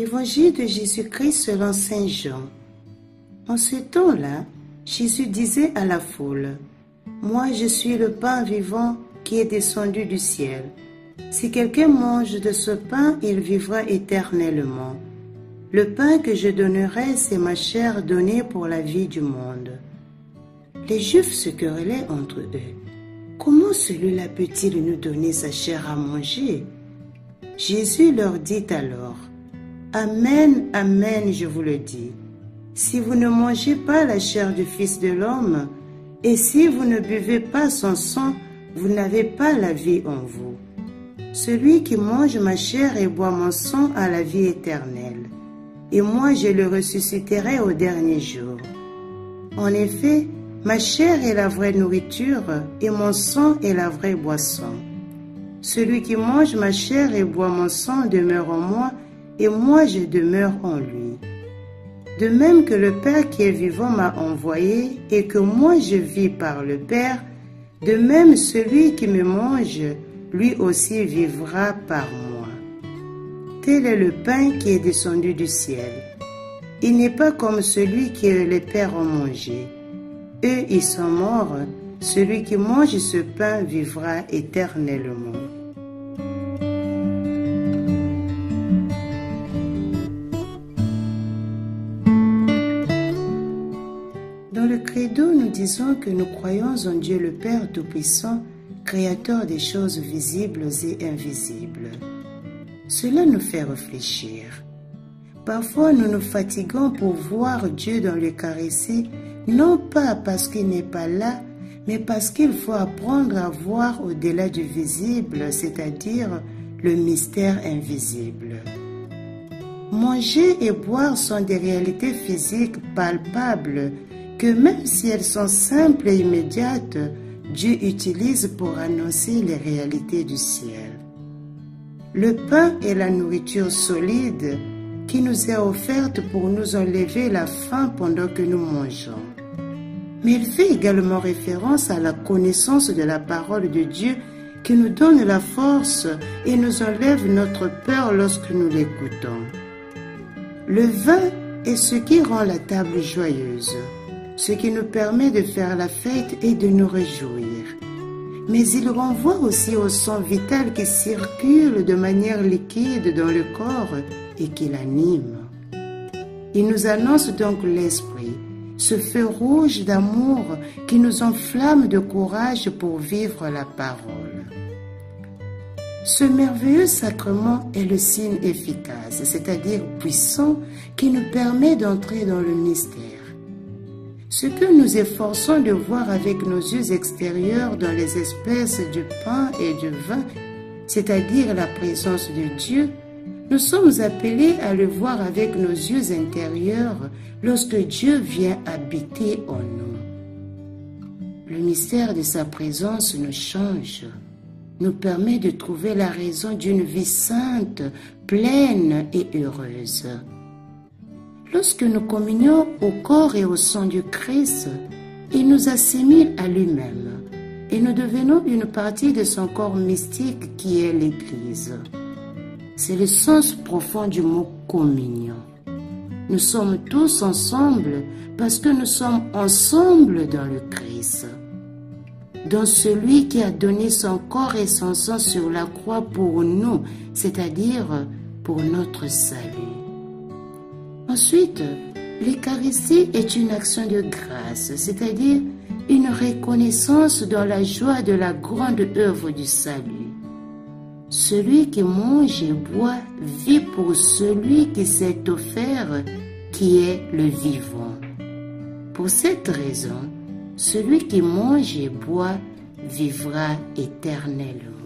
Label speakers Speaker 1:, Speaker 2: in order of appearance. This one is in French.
Speaker 1: Évangile de Jésus-Christ selon saint Jean. En ce temps-là, Jésus disait à la foule, « Moi je suis le pain vivant qui est descendu du ciel. Si quelqu'un mange de ce pain, il vivra éternellement. Le pain que je donnerai, c'est ma chair donnée pour la vie du monde. » Les Juifs se querellaient entre eux. « Comment celui-là peut-il nous donner sa chair à manger ?» Jésus leur dit alors, « Amen, amen, je vous le dis. Si vous ne mangez pas la chair du Fils de l'homme, et si vous ne buvez pas son sang, vous n'avez pas la vie en vous. Celui qui mange ma chair et boit mon sang a la vie éternelle, et moi je le ressusciterai au dernier jour. En effet, ma chair est la vraie nourriture, et mon sang est la vraie boisson. Celui qui mange ma chair et boit mon sang demeure en moi, et moi je demeure en lui. De même que le Père qui est vivant m'a envoyé, et que moi je vis par le Père, de même celui qui me mange, lui aussi vivra par moi. Tel est le pain qui est descendu du ciel. Il n'est pas comme celui que les pères ont mangé. Eux, ils sont morts. Celui qui mange ce pain vivra éternellement. Dans le credo, nous disons que nous croyons en Dieu le Père Tout-Puissant, Créateur des choses visibles et invisibles. Cela nous fait réfléchir. Parfois, nous nous fatiguons pour voir Dieu dans l'Eucharistie, non pas parce qu'il n'est pas là, mais parce qu'il faut apprendre à voir au-delà du visible, c'est-à-dire le mystère invisible. Manger et boire sont des réalités physiques palpables que même si elles sont simples et immédiates, Dieu utilise pour annoncer les réalités du ciel. Le pain est la nourriture solide qui nous est offerte pour nous enlever la faim pendant que nous mangeons. Mais il fait également référence à la connaissance de la parole de Dieu qui nous donne la force et nous enlève notre peur lorsque nous l'écoutons. Le vin est ce qui rend la table joyeuse, ce qui nous permet de faire la fête et de nous réjouir. Mais il renvoie aussi au sang vital qui circule de manière liquide dans le corps et qui l'anime. Il nous annonce donc l'esprit, ce feu rouge d'amour qui nous enflamme de courage pour vivre la parole. Ce merveilleux sacrement est le signe efficace, c'est-à-dire puissant, qui nous permet d'entrer dans le mystère. Ce que nous efforçons de voir avec nos yeux extérieurs dans les espèces du pain et du vin, c'est-à-dire la présence de Dieu, nous sommes appelés à le voir avec nos yeux intérieurs lorsque Dieu vient habiter en nous. Le mystère de sa présence nous change, nous permet de trouver la raison d'une vie sainte, pleine et heureuse. Lorsque nous communions au corps et au sang du Christ, il nous assimile à lui-même et nous devenons une partie de son corps mystique qui est l'Église. C'est le sens profond du mot communion. Nous sommes tous ensemble parce que nous sommes ensemble dans le Christ, dans celui qui a donné son corps et son sang sur la croix pour nous, c'est-à-dire pour notre salut. Ensuite, l'Eucharistie est une action de grâce, c'est-à-dire une reconnaissance dans la joie de la grande œuvre du salut. Celui qui mange et boit vit pour celui qui s'est offert, qui est le vivant. Pour cette raison, celui qui mange et boit vivra éternellement.